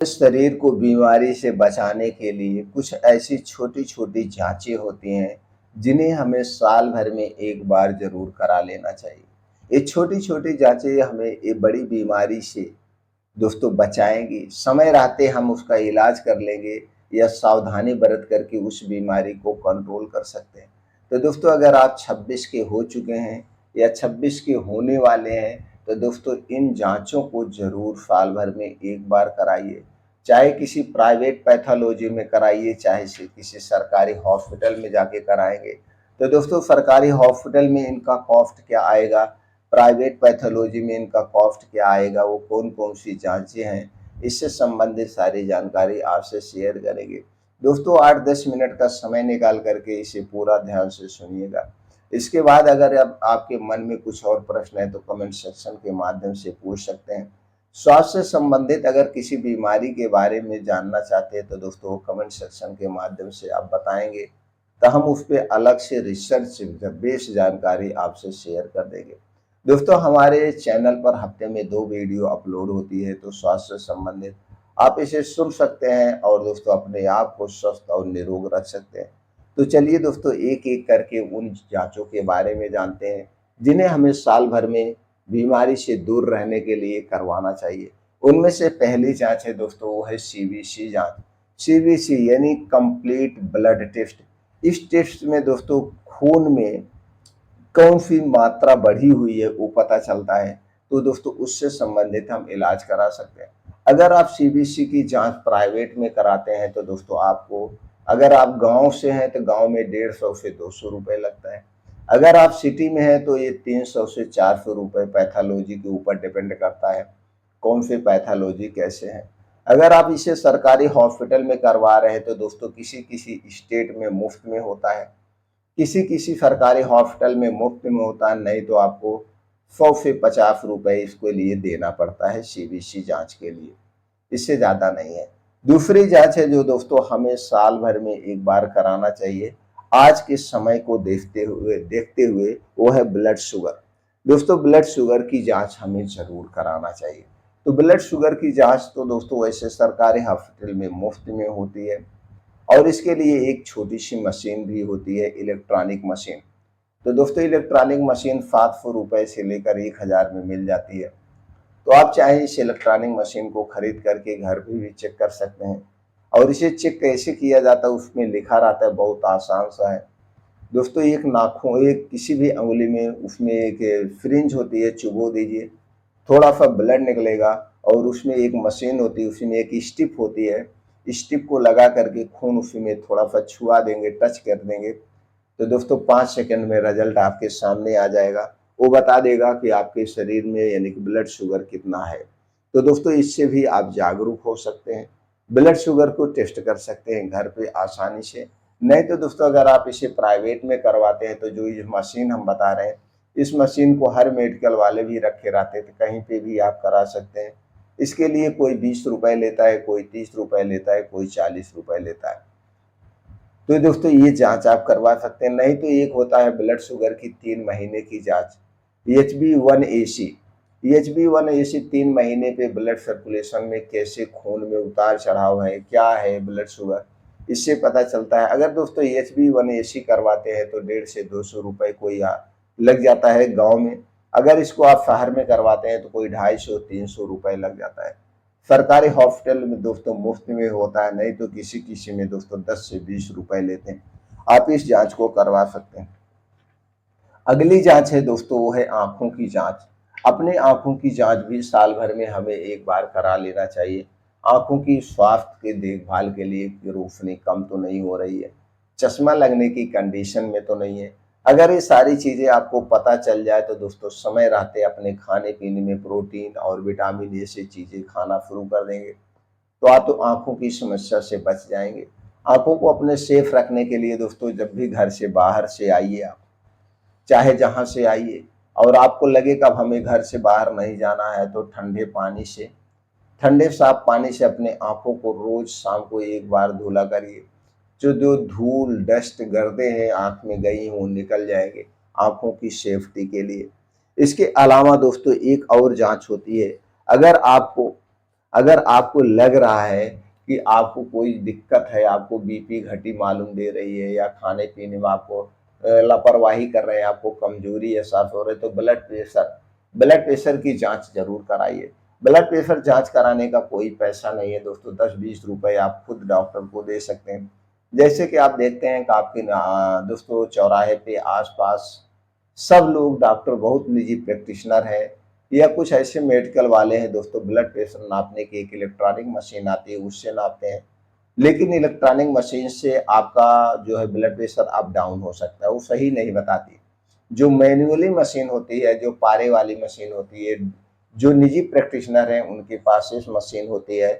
शरीर को बीमारी से बचाने के लिए कुछ ऐसी छोटी-छोटी जाँचें होती हैं, जिन्हें हमें साल भर में एक बार ज़रूर करा लेना चाहिए। ये छोटी-छोटी जाँचें हमें ये बड़ी बीमारी से दोस्तों बचाएँगी। समय रहते हम उसका इलाज कर लेंगे या सावधानी बरत कर के उस बीमारी को कंट्रोल कर सकते हैं। तो दोस्तों अगर आप 26 के हो चुके हैं या 26 के होने वाले हैं, तो दोस्तों इन जाँचों को ज़रूर साल भर में एक बार कराइए। चाहे किसी प्राइवेट पैथोलॉजी में कराइए, चाहे से किसी सरकारी हॉस्पिटल में जाके कराएँगे। तो दोस्तों सरकारी हॉस्पिटल में इनका कॉस्ट क्या आएगा, प्राइवेट पैथोलॉजी में इनका कॉस्ट क्या आएगा, वो कौन-कौन सी जाँचें हैं, इससे संबंधित सारी जानकारी आपसे शेयर करेंगे। दोस्तों 8-10 मिनट का समय निकाल कर के इसे पूरा ध्यान से सुनिएगा। इसके बाद अगर अब आपके मन में कुछ और प्रश्न है तो कमेंट सेक्शन के माध्यम से पूछ सकते हैं। स्वास्थ्य से संबंधित अगर किसी बीमारी के बारे में जानना चाहते हैं तो दोस्तों कमेंट सेक्शन के माध्यम से आप बताएँगे, तो हम उस पे अलग से रिसर्च बेस्ड जानकारी आपसे शेयर कर देंगे। दोस्तों हमारे चैनल पर हफ्ते में 2 वीडियो अपलोड होती है, तो स्वास्थ्य से संबंधित आप इसे सुन सकते हैं और दोस्तों अपने आप को स्वस्थ और निरोग रख सकते हैं। तो चलिए दोस्तों एक-एक करके उन जाँचों के बारे में जानते हैं, जिन्हें हमें साल भर में बीमारी से दूर रहने के लिए करवाना चाहिए। उनमें से पहली जाँच है दोस्तों वो है सीबीसी जाँच। सीबीसी यानी कंप्लीट ब्लड टेस्ट। इस टेस्ट में दोस्तों खून में कौन-सी मात्रा बढ़ी हुई है वो पता चलता है, तो दोस्तों उससे संबंधित हम इलाज करा सकते हैं। अगर आप सीबीसी की जाँच प्राइवेट में कराते हैं तो दोस्तों आपको, अगर आप गाँव से हैं तो गाँव में 150 से 200 रुपए लगता है। अगर आप सिटी में हैं तो ये 300 से 400 रुपए पैथोलॉजी के ऊपर डिपेंड करता है, कौन सी पैथोलॉजी कैसे है। अगर आप इसे सरकारी हॉस्पिटल में करवा रहे हैं तो दोस्तों किसी-किसी स्टेट में मुफ्त में होता है, किसी-किसी सरकारी हॉस्पिटल में मुफ्त में होता है, नहीं तो आपको 100 से 50 रुपए इसके लिए देना पड़ता है सीबीसी जाँच के लिए, इससे ज़्यादा नहीं है। दूसरी जाँच है जो दोस्तों हमें साल भर में एक बार कराना चाहिए, आज के समय को देखते हुए वो है ब्लड शुगर। दोस्तों ब्लड शुगर की जाँच हमें ज़रूर कराना चाहिए। तो ब्लड शुगर की जाँच तो दोस्तों वैसे सरकारी हॉस्पिटल में मुफ्त में होती है और इसके लिए एक छोटी-सी मशीन भी होती है, इलेक्ट्रॉनिक मशीन। तो दोस्तों इलेक्ट्रॉनिक मशीन 700 रुपए से लेकर 1000 में मिल जाती है। तो आप चाहे इस इलेक्ट्रॉनिक मशीन को खरीद करके घर पे भी चेक कर सकते हैं और इसे चेक कैसे किया जाता है उसमें लिखा रहता है, बहुत आसान सा है। दोस्तों एक नाखून, एक किसी भी अंगुली में उसमें एक फ्रिंज होती है, चुभो दीजिए, थोड़ा-सा ब्लड निकलेगा और उसमें एक मशीन होती है, उसी में एक स्टिप होती है, स्टिप को लगा करके खून उसी में थोड़ा-सा छुआ देंगे, टच कर देंगे, तो दोस्तों 5 सेकंड में रिजल्ट आपके सामने आ जाएगा। वो बता देगा कि आपके शरीर में यानी कि ब्लड शुगर कितना है। तो दोस्तों इससे भी आप जागरूक हो सकते हैं, ब्लड शुगर को टेस्ट कर सकते हैं घर पे आसानी से। नहीं तो दोस्तों अगर आप इसे प्राइवेट में करवाते हैं तो जो ये मशीन हम बता रहे हैं, इस मशीन को हर मेडिकल वाले भी रखे रहते हैं, तो कहीं पे भी आप करा सकते हैं। इसके लिए कोई 20 रुपए लेता है, कोई 30 रुपए लेता है, कोई 40 रुपए लेता है। तो दोस्तों ये जाँच आप करवा सकते हैं। नहीं तो एक होता है ब्लड शुगर की 3 महीने की जाँच, HbA1c। HbA1c 3 महीने पे ब्लड सर्कुलेशन में कैसे खून में उतार-चढ़ाव है, क्या है ब्लड शुगर, इससे पता चलता है। अगर दोस्तों HbA1c करवाते हैं तो 150 से 200 रुपए कोई लग जाता है गाँव में। अगर इसको आप शहर में करवाते हैं तो कोई 250-300 रुपए लग जाता है। सरकारी हॉस्पिटल में दोस्तों मुफ्त में होता है, नहीं तो किसी-किसी में दोस्तों 10 से 20 रुपए लेते हैं। आप इस जाँच को करवा सकते हैं। अगली जाँच है दोस्तों वो है आँखों की जाँच। अपने आँखों की जाँच भी साल भर में हमें एक बार करा लेना चाहिए। आँखों की स्वास्थ्य के देखभाल के लिए कि रोशनी कम तो नहीं हो रही है, चश्मा लगने की कंडीशन में तो नहीं है। अगर ये सारी चीज़ें आपको पता चल जाए तो दोस्तों समय रहते अपने खाने-पीने में प्रोटीन और विटामिन जैसी चीज़ें खाना शुरू कर देंगे, तो आप तो आँखों की समस्या से बच जाएँगे। आँखों को अपने सेफ रखने के लिए दोस्तों जब भी घर से बाहर से आइए आप, चाहे जहाँ से आइए और आपको लगे कि अब हमें घर से बाहर नहीं जाना है, तो ठंडे साफ पानी से अपने आँखों को रोज़ शाम को एक बार धुला करिए। जो धूल, डस्ट, गर्दें हैं आँख में गई वो निकल जाएँगे, आँखों की सेफ्टी के लिए। इसके अलावा दोस्तों एक और जाँच होती है, अगर आपको अगर आपको लग रहा है कि आपको कोई दिक्कत है, आपको बीपी घटी मालूम दे रही है या खाने-पीने में आपको लापरवाही कर रहे हैं, आपको कमज़ोरी एहसास हो रही है, तो ब्लड प्रेशर की जाँच ज़रूर कराइए। ब्लड प्रेशर जाँच कराने का कोई पैसा नहीं है दोस्तों, 10-20 रुपए आप खुद डॉक्टर को दे सकते हैं। जैसे कि आप देखते हैं कि आपके दोस्तों चौराहे पे आस-पास सब लोग डॉक्टर बहुत निजी प्रैक्टिशनर हैं या कुछ ऐसे मेडिकल वाले हैं दोस्तों, ब्लड प्रेशर नापने की एक इलेक्ट्रॉनिक मशीन आती है, उससे नापते हैं। लेकिन इलेक्ट्रॉनिक मशीन से आपका जो है ब्लड प्रेशर अप डाउन हो सकता है, वो सही नहीं बताती। जो मैन्युअली मशीन होती है, जो पारे वाली मशीन होती है, जो निजी प्रैक्टिशनर हैं उनके पास इस मशीन होती है,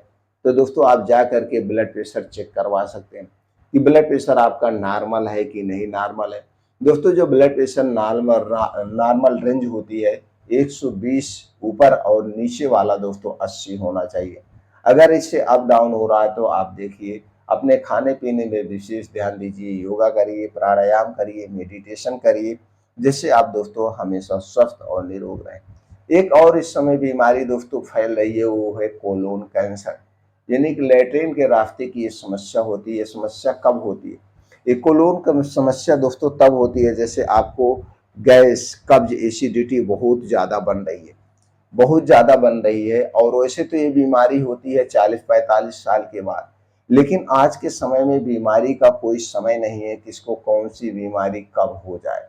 तो दोस्तों आप जा करके ब्लड प्रेशर चेक करवा सकते हैं कि ब्लड प्रेशर आपका नॉर्मल है कि नहीं नॉर्मल है। दोस्तों जो ब्लड प्रेशर नॉर्मल रेंज होती है 120 ऊपर और नीचे वाला दोस्तों 80 होना चाहिए। अगर इससे अप डाउन हो रहा है तो आप देखिए अपने खाने पीने में विशेष ध्यान दीजिए, योगा करिए, प्राणायाम करिए, मेडिटेशन करिए, जिससे आप दोस्तों हमेशा स्वस्थ और निरोग रहें। एक और इस समय बीमारी दोस्तों फैल रही है, वो है कोलोन कैंसर, यानी कि लैट्रिन के रास्ते की ये समस्या होती है। ये समस्या कब होती है? ये कोलोन का समस्या दोस्तों तब होती है जैसे आपको गैस, कब्ज, एसिडिटी बहुत ज़्यादा बन रही है, बहुत ज़्यादा बन रही है। और वैसे तो ये बीमारी होती है 40-45 साल के बाद, लेकिन आज के समय में बीमारी का कोई समय नहीं है, किसको कौन सी बीमारी कब हो जाए।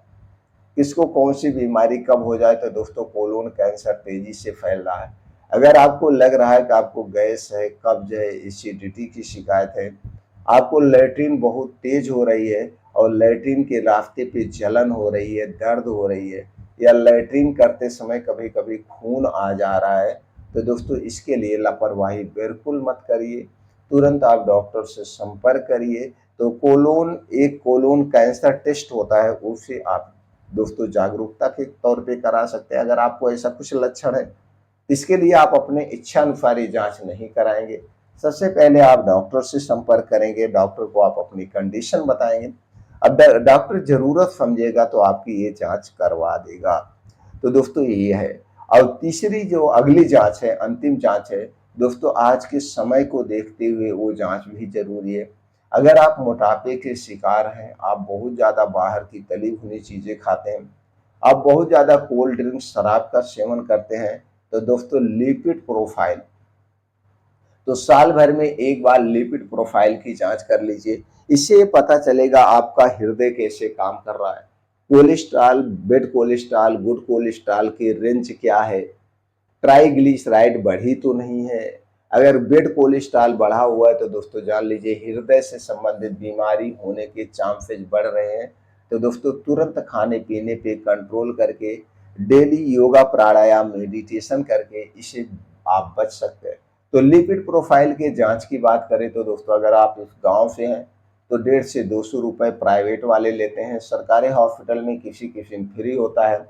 किसको कौन सी बीमारी कब हो जाए, तो दोस्तों कोलोन कैंसर तेजी से फैल रहा है। अगर आपको लग रहा है कि आपको गैस है, कब्ज है, एसिडिटी की शिकायत है, आपको लैट्रिन बहुत तेज हो रही है और लैट्रिन के रास्ते पे जलन हो रही है, दर्द हो रही है, या लैट्रिन करते समय कभी कभी खून आ जा रहा है, तो दोस्तों इसके लिए लापरवाही बिल्कुल मत करिए। तुरंत आप डॉक्टर से संपर्क करिए। तो कोलोन कैंसर टेस्ट होता है, उसे आप दोस्तों जागरूकता के तौर पे करा सकते हैं। अगर आपको ऐसा कुछ लक्षण है, इसके लिए आप अपने इच्छानुसार जांच नहीं कराएंगे। सबसे पहले आप डॉक्टर से संपर्क करेंगे, डॉक्टर को आप अपनी कंडीशन बताएंगे। अब डॉक्टर जरूरत समझेगा तो आपकी ये जांच करवा देगा। तो दोस्तों ये है। और तीसरी जो अगली जांच है, अंतिम जांच है दोस्तों, आज के समय को देखते हुए वो जांच भी जरूरी है। अगर आप मोटापे के शिकार हैं, आप बहुत ज़्यादा बाहर की तली भुनी चीज़ें खाते हैं, आप बहुत ज़्यादा कोल्ड ड्रिंक, शराब का सेवन करते हैं, तो दोस्तों लिपिड प्रोफाइल, तो साल भर में एक बार लिपिड प्रोफाइल की जांच कर लीजिए। इससे ये पता चलेगा आपका हृदय कैसे काम कर रहा है, cholesterol, bed cholesterol, good cholesterol की रेंज क्या है, ट्राइग्लिसराइड बढ़ी तो नहीं है। अगर बेड कोलेस्ट्रॉल बढ़ा हुआ है तो दोस्तों जान लीजिए हृदय से संबंधित बीमारी होने के चांसेस बढ़ रहे हैं। तो दोस्तों तुरंत खाने पीने पे कंट्रोल करके, डेली योगा, प्राणायाम, मेडिटेशन करके इसे आप बच सकते हैं। तो लिपिड प्रोफाइल के जांच की बात करें तो दोस्तों अगर आप इस गांव से हैं तो 150 से 200 रुपए प्राइवेट वाले लेते हैं। सरकारी हॉस्पिटल में किसी किसी फ्री होता है,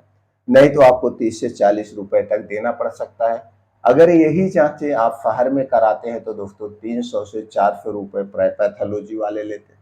नहीं तो आपको 30 से 40 रुपए तक देना पड़ सकता है। अगर यही जांचें आप शहर में कराते हैं तो दोस्तों 300 से 400 रुपए पैथोलॉजी वाले लेते हैं।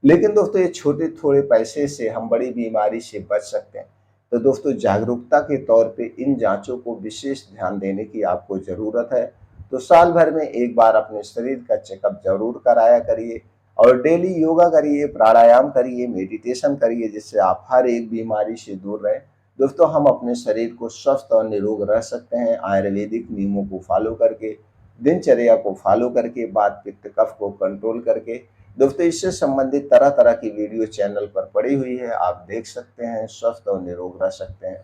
लेकिन दोस्तों ये छोटे थोड़े पैसे से हम बड़ी बीमारी से बच सकते हैं। तो दोस्तों जागरूकता के तौर पे इन जांचों को विशेष ध्यान देने की आपको ज़रूरत है। तो साल भर में एक बार अपने शरीर का चेकअप जरूर कराया करिए और डेली योगा करिए, प्राणायाम करिए, मेडिटेशन करिए, जिससे आप हर एक बीमारी से दूर रहें। दोस्तों हम अपने शरीर को स्वस्थ और निरोग रख सकते हैं आयुर्वेदिक नियमों को फॉलो करके, दिनचर्या को फॉलो करके, वात पित्त कफ को कंट्रोल करके। दोस्तों इससे संबंधित तरह तरह की वीडियो चैनल पर पड़ी हुई है, आप देख सकते हैं, स्वस्थ और निरोग रह सकते हैं।